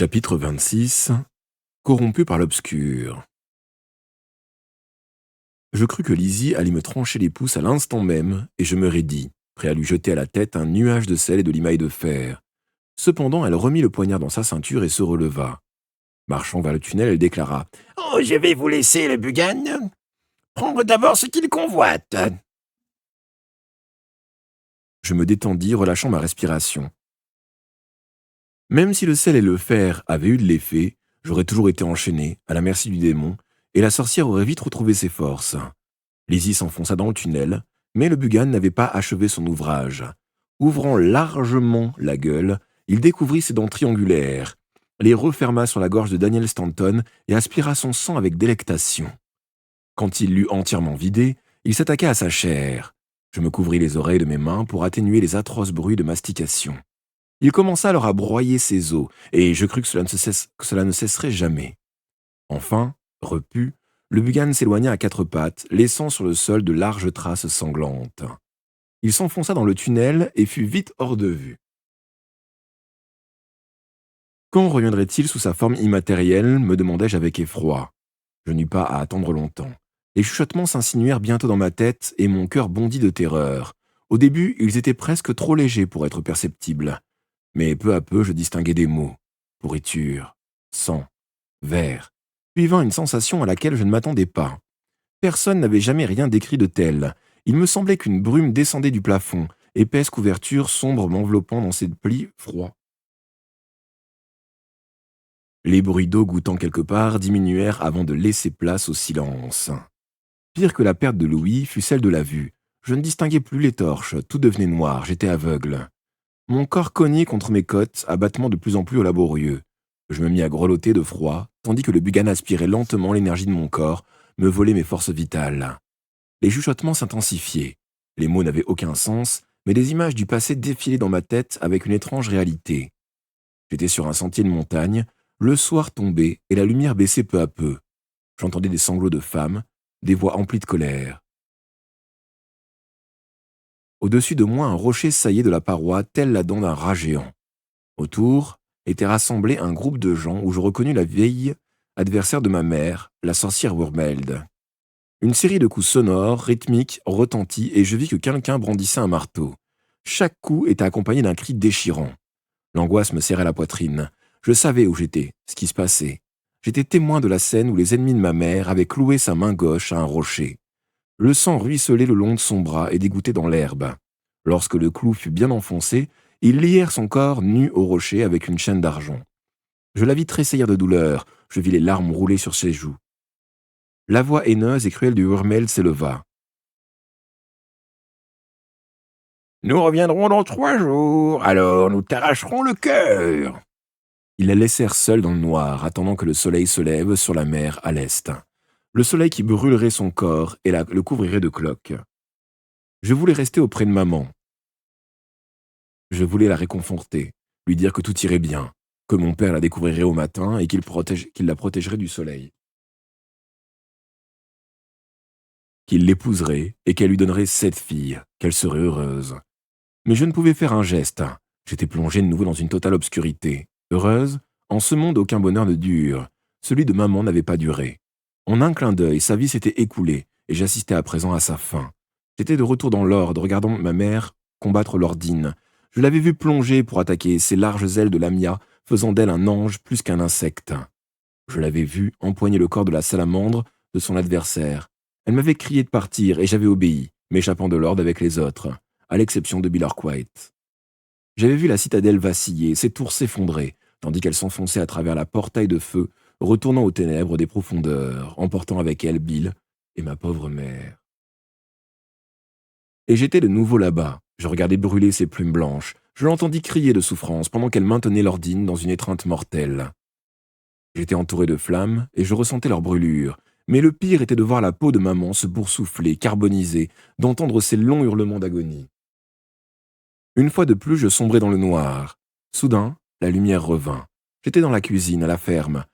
Chapitre 26 Corrompu par l'obscur. Je crus que Lizzie allait me trancher les pouces à l'instant même, et je me raidis, prêt à lui jeter à la tête un nuage de sel et de limaille de fer. Cependant, elle remit le poignard dans sa ceinture et se releva. Marchant vers le tunnel, elle déclara « Oh, je vais vous laisser, le Bugan. Prendre d'abord ce qu'il convoite. » Je me détendis, relâchant ma respiration. Même si le sel et le fer avaient eu de l'effet, j'aurais toujours été enchaîné, à la merci du démon, et la sorcière aurait vite retrouvé ses forces. Lizzie s'enfonça dans le tunnel, mais le Bugan n'avait pas achevé son ouvrage. Ouvrant largement la gueule, il découvrit ses dents triangulaires, les referma sur la gorge de Daniel Stanton et aspira son sang avec délectation. Quand il l'eut entièrement vidé, il s'attaqua à sa chair. Je me couvris les oreilles de mes mains pour atténuer les atroces bruits de mastication. Il commença alors à broyer ses os, et je crus que cela ne cesserait jamais. Enfin, repu, le Bugan s'éloigna à quatre pattes, laissant sur le sol de larges traces sanglantes. Il s'enfonça dans le tunnel et fut vite hors de vue. Quand reviendrait-il sous sa forme immatérielle, me demandai-je avec effroi. Je n'eus pas à attendre longtemps. Les chuchotements s'insinuèrent bientôt dans ma tête et mon cœur bondit de terreur. Au début, ils étaient presque trop légers pour être perceptibles. Mais peu à peu, je distinguai des mots. Pourriture, sang, verre. Puis vint une sensation à laquelle je ne m'attendais pas. Personne n'avait jamais rien décrit de tel. Il me semblait qu'une brume descendait du plafond, épaisse couverture sombre m'enveloppant dans ses plis froids. Les bruits d'eau goûtant quelque part diminuèrent avant de laisser place au silence. Pire que la perte de l'ouïe fut celle de la vue. Je ne distinguais plus les torches, tout devenait noir, j'étais aveugle. Mon corps cognait contre mes côtes, à battements de plus en plus laborieux. Je me mis à grelotter de froid, tandis que le Bugan aspirait lentement l'énergie de mon corps, me volait mes forces vitales. Les chuchotements s'intensifiaient. Les mots n'avaient aucun sens, mais des images du passé défilaient dans ma tête avec une étrange réalité. J'étais sur un sentier de montagne, le soir tombait et la lumière baissait peu à peu. J'entendais des sanglots de femmes, des voix emplies de colère. Au-dessus de moi, un rocher saillait de la paroi, tel la dent d'un rat géant. Autour était rassemblé un groupe de gens où je reconnus la vieille adversaire de ma mère, la sorcière Wurmeld. Une série de coups sonores, rythmiques, retentit et je vis que quelqu'un brandissait un marteau. Chaque coup était accompagné d'un cri déchirant. L'angoisse me serrait la poitrine. Je savais où j'étais, ce qui se passait. J'étais témoin de la scène où les ennemis de ma mère avaient cloué sa main gauche à un rocher. Le sang ruisselait le long de son bras et dégouttait dans l'herbe. Lorsque le clou fut bien enfoncé, ils lièrent son corps nu au rocher avec une chaîne d'argent. Je la vis tressaillir de douleur, je vis les larmes rouler sur ses joues. La voix haineuse et cruelle de Wurmeld s'éleva. « Nous reviendrons dans 3 jours, alors nous t'arracherons le cœur. » Ils la laissèrent seule dans le noir, attendant que le soleil se lève sur la mer à l'est. Le soleil qui brûlerait son corps et le couvrirait de cloques. Je voulais rester auprès de maman. Je voulais la réconforter, lui dire que tout irait bien, que mon père la découvrirait au matin et qu'il la protégerait du soleil. Qu'il l'épouserait et qu'elle lui donnerait 7 filles, qu'elle serait heureuse. Mais je ne pouvais faire un geste. J'étais plongé de nouveau dans une totale obscurité. Heureuse, en ce monde aucun bonheur ne dure. Celui de maman n'avait pas duré. En un clin d'œil, sa vie s'était écoulée et j'assistais à présent à sa fin. J'étais de retour dans l'ordre, regardant ma mère combattre l'ordine. Je l'avais vue plonger pour attaquer ses larges ailes de lamia, faisant d'elle un ange plus qu'un insecte. Je l'avais vue empoigner le corps de la salamandre de son adversaire. Elle m'avait crié de partir et j'avais obéi, m'échappant de l'ordre avec les autres, à l'exception de Billarquite. J'avais vu la citadelle vaciller, ses tours s'effondrer, tandis qu'elle s'enfonçait à travers la portail de feu, retournant aux ténèbres des profondeurs, emportant avec elle Bill et ma pauvre mère. Et j'étais de nouveau là-bas. Je regardais brûler ses plumes blanches. Je l'entendis crier de souffrance pendant qu'elle maintenait l'ordine dans une étreinte mortelle. J'étais entouré de flammes et je ressentais leur brûlure. Mais le pire était de voir la peau de maman se boursoufler, carboniser, d'entendre ses longs hurlements d'agonie. Une fois de plus, je sombrais dans le noir. Soudain, la lumière revint. J'étais dans la cuisine, à la ferme.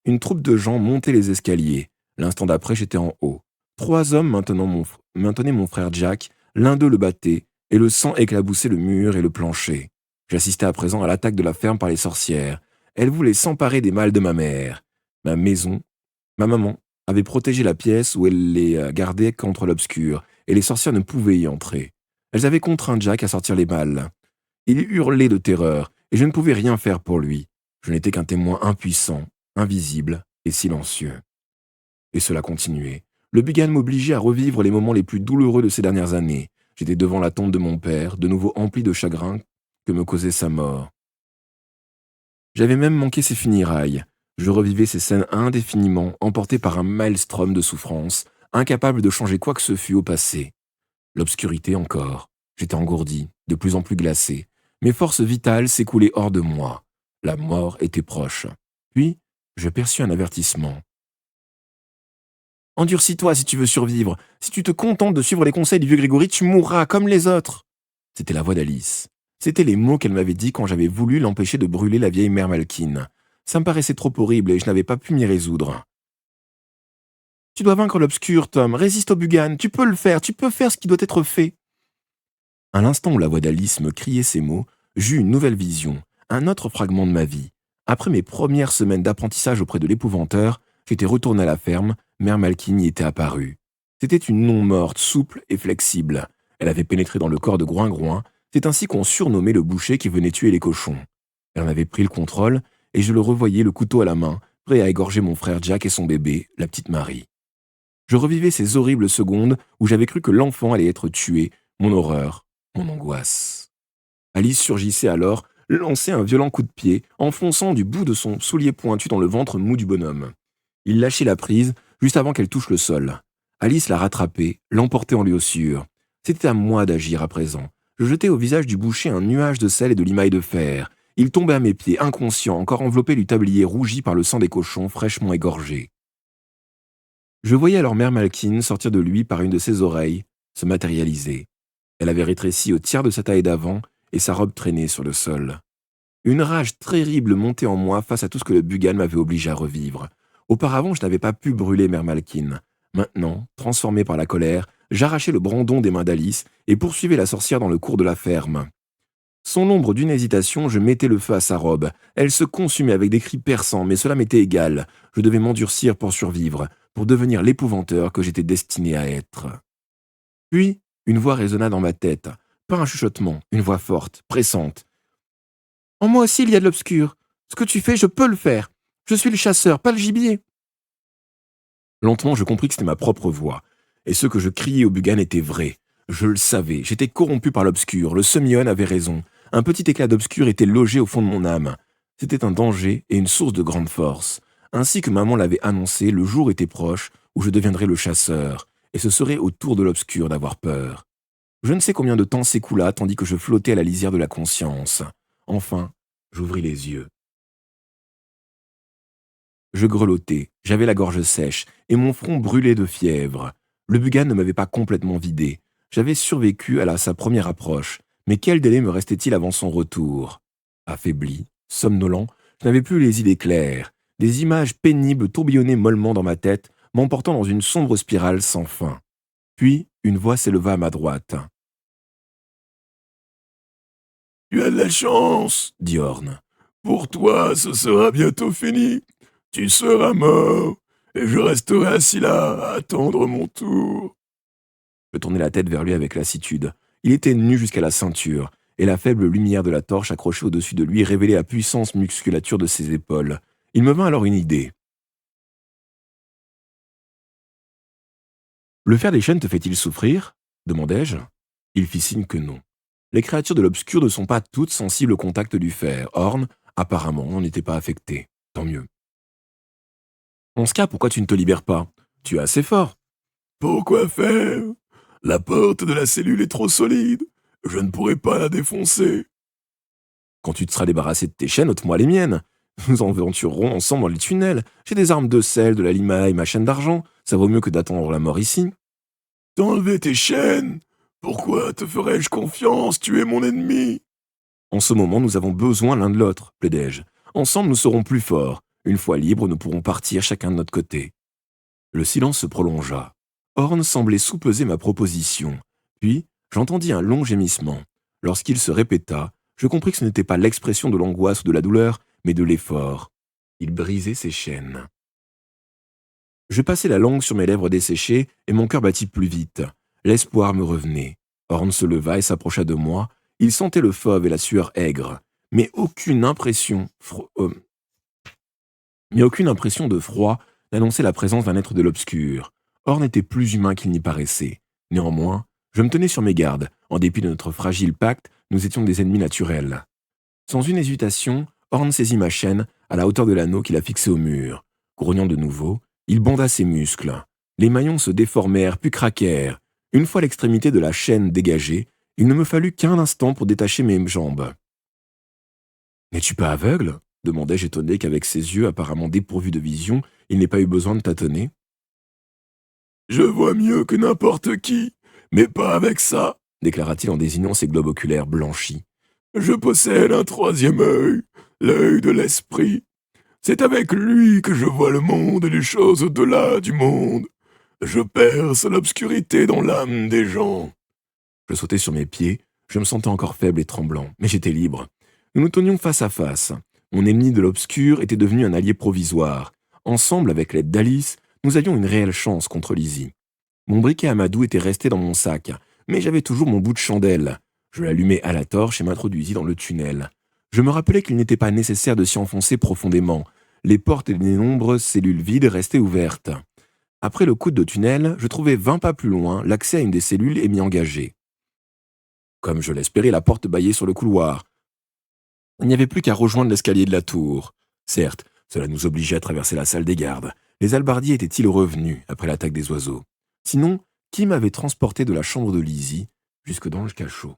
Une troupe de gens montait les escaliers. L'instant d'après, j'étais en haut. 3 hommes maintenaient mon frère Jack, l'un d'eux le battait, et le sang éclaboussait le mur et le plancher. J'assistais à présent à l'attaque de la ferme par les sorcières. Elle voulait s'emparer des malles de ma mère. Ma maman, avait protégé la pièce où elle les gardait contre l'obscur, et les sorcières ne pouvaient y entrer. Elles avaient contraint Jack à sortir les malles. Il hurlait de terreur, et je ne pouvais rien faire pour lui. Je n'étais qu'un témoin impuissant, invisible et silencieux. Et cela continuait. Le Bugan m'obligeait à revivre les moments les plus douloureux de ces dernières années. J'étais devant la tombe de mon père, de nouveau empli de chagrin que me causait sa mort. J'avais même manqué ses funérailles. Je revivais ces scènes indéfiniment, emporté par un maelstrom de souffrance, incapable de changer quoi que ce fût au passé. L'obscurité encore. J'étais engourdi, de plus en plus glacé. Mes forces vitales s'écoulaient hors de moi. La mort était proche. Puis, je perçus un avertissement. Endurcis-toi si tu veux survivre. Si tu te contentes de suivre les conseils du vieux Grégory, tu mourras comme les autres. C'était la voix d'Alice. C'étaient les mots qu'elle m'avait dit quand j'avais voulu l'empêcher de brûler la vieille mère Malkin. Ça me paraissait trop horrible et je n'avais pas pu m'y résoudre. Tu dois vaincre l'obscur, Tom. Résiste au Bugan. Tu peux le faire. Tu peux faire ce qui doit être fait. À l'instant où la voix d'Alice me criait ces mots, j'eus une nouvelle vision, un autre fragment de ma vie. Après mes premières semaines d'apprentissage auprès de l'épouvanteur, j'étais retourné à la ferme, mère Malkin y était apparue. C'était une non-morte, souple et flexible. Elle avait pénétré dans le corps de Groin-Groin, c'est ainsi qu'on surnommait le boucher qui venait tuer les cochons. Elle en avait pris le contrôle, et je le revoyais le couteau à la main, prêt à égorger mon frère Jack et son bébé, la petite Marie. Je revivais ces horribles secondes où j'avais cru que l'enfant allait être tué, mon horreur, mon angoisse. Alice surgissait alors, lançait un violent coup de pied, enfonçant du bout de son soulier pointu dans le ventre mou du bonhomme. Il lâchait la prise, juste avant qu'elle touche le sol. Alice la rattrapait, l'emportait en lieu sûr. C'était à moi d'agir à présent. Je jetai au visage du boucher un nuage de sel et de limaille de fer. Il tombait à mes pieds, inconscient, encore enveloppé du tablier rougi par le sang des cochons fraîchement égorgés. Je voyais alors mère Malkin sortir de lui par une de ses oreilles, se matérialiser. Elle avait rétréci au tiers de sa taille d'avant et sa robe traînait sur le sol. Une rage terrible montait en moi face à tout ce que le Bugan m'avait obligé à revivre. Auparavant, je n'avais pas pu brûler mère Malkin. Maintenant, transformé par la colère, j'arrachai le brandon des mains d'Alice et poursuivais la sorcière dans le cours de la ferme. Sans l'ombre d'une hésitation, je mettais le feu à sa robe. Elle se consumait avec des cris perçants, mais cela m'était égal. Je devais m'endurcir pour survivre, pour devenir l'épouvanteur que j'étais destiné à être. Puis, une voix résonna dans ma tête. Pas un chuchotement, une voix forte, pressante. « En moi aussi, il y a de l'obscur. Ce que tu fais, je peux le faire. Je suis le chasseur, pas le gibier. » Lentement, je compris que c'était ma propre voix. Et ce que je criais au Bugan était vrai. Je le savais, j'étais corrompu par l'obscur. Le Semion avait raison. Un petit éclat d'obscur était logé au fond de mon âme. C'était un danger et une source de grande force. Ainsi que maman l'avait annoncé, le jour était proche où je deviendrais le chasseur, et ce serait au tour de l'obscur d'avoir peur. Je ne sais combien de temps s'écoula tandis que je flottais à la lisière de la conscience. Enfin, j'ouvris les yeux. Je grelottais, j'avais la gorge sèche, et mon front brûlait de fièvre. Le Bugan ne m'avait pas complètement vidé. J'avais survécu à sa première approche, mais quel délai me restait-il avant son retour? Affaibli, somnolent, je n'avais plus les idées claires. Des images pénibles tourbillonnaient mollement dans ma tête, m'emportant dans une sombre spirale sans fin. Puis, une voix s'éleva à ma droite. « Tu as de la chance, dit Orne. Pour toi, ce sera bientôt fini. Tu seras mort, et je resterai assis là, à attendre mon tour. » Je tournai la tête vers lui avec lassitude. Il était nu jusqu'à la ceinture, et la faible lumière de la torche accrochée au-dessus de lui révélait la puissante musculature de ses épaules. Il me vint alors une idée. « Le fer des chênes te fait-il souffrir ?» demandai-je. Il fit signe que non. Les créatures de l'obscur ne sont pas toutes sensibles au contact du fer. Orne, apparemment, n'en était pas affecté. Tant mieux. « En ce cas, pourquoi tu ne te libères pas? Tu es assez fort. » « Pourquoi faire? La porte de la cellule est trop solide. Je ne pourrai pas la défoncer. » « Quand tu te seras débarrassé de tes chaînes, ôte-moi les miennes. Nous en aventurerons ensemble dans les tunnels. J'ai des armes de sel, de la limaille, ma chaîne d'argent. Ça vaut mieux que d'attendre la mort ici. » « T'enlever tes chaînes? Pourquoi te ferais-je confiance? Tu es mon ennemi. » »« En ce moment, nous avons besoin l'un de l'autre, plaidai-je. Ensemble, nous serons plus forts. Une fois libres, nous pourrons partir chacun de notre côté. » Le silence se prolongea. Orne semblait sous-peser ma proposition. Puis, j'entendis un long gémissement. Lorsqu'il se répéta, je compris que ce n'était pas l'expression de l'angoisse ou de la douleur, mais de l'effort. Il brisait ses chaînes. Je passai la langue sur mes lèvres desséchées et mon cœur battit plus vite. L'espoir me revenait. Horn se leva et s'approcha de moi. Il sentait le fauve et la sueur aigre, mais aucune impression de froid n'annonçait la présence d'un être de l'obscur. Horn était plus humain qu'il n'y paraissait. Néanmoins, je me tenais sur mes gardes. En dépit de notre fragile pacte, nous étions des ennemis naturels. Sans une hésitation, Horn saisit ma chaîne à la hauteur de l'anneau qu'il a fixé au mur. Grognant de nouveau, il bonda ses muscles. Les maillons se déformèrent puis craquèrent. Une fois l'extrémité de la chaîne dégagée, il ne me fallut qu'un instant pour détacher mes jambes. « N'es-tu pas aveugle ?» demandai-je étonné qu'avec ses yeux apparemment dépourvus de vision, il n'ait pas eu besoin de tâtonner. « Je vois mieux que n'importe qui, mais pas avec ça, » déclara-t-il en désignant ses globes oculaires blanchis. « Je possède un troisième œil, l'œil de l'esprit. C'est avec lui que je vois le monde et les choses au-delà du monde. Je perce l'obscurité dans l'âme des gens. » Je sautai sur mes pieds, je me sentais encore faible et tremblant, mais j'étais libre. Nous nous tenions face à face. Mon ennemi de l'obscur était devenu un allié provisoire. Ensemble, avec l'aide d'Alice, nous avions une réelle chance contre Lizzie. Mon briquet Amadou était resté dans mon sac, mais j'avais toujours mon bout de chandelle. Je l'allumai à la torche et m'introduisis dans le tunnel. Je me rappelais qu'il n'était pas nécessaire de s'y enfoncer profondément. Les portes des nombreuses cellules vides restaient ouvertes. Après le coude de tunnel, je trouvai 20 pas plus loin l'accès à une des cellules et m'y engageai. Comme je l'espérais, la porte bâillait sur le couloir. Il n'y avait plus qu'à rejoindre l'escalier de la tour. Certes, cela nous obligeait à traverser la salle des gardes. Les hallebardiers étaient-ils revenus après l'attaque des oiseaux? Sinon, qui m'avait transporté de la chambre de Lizzie jusque dans le cachot?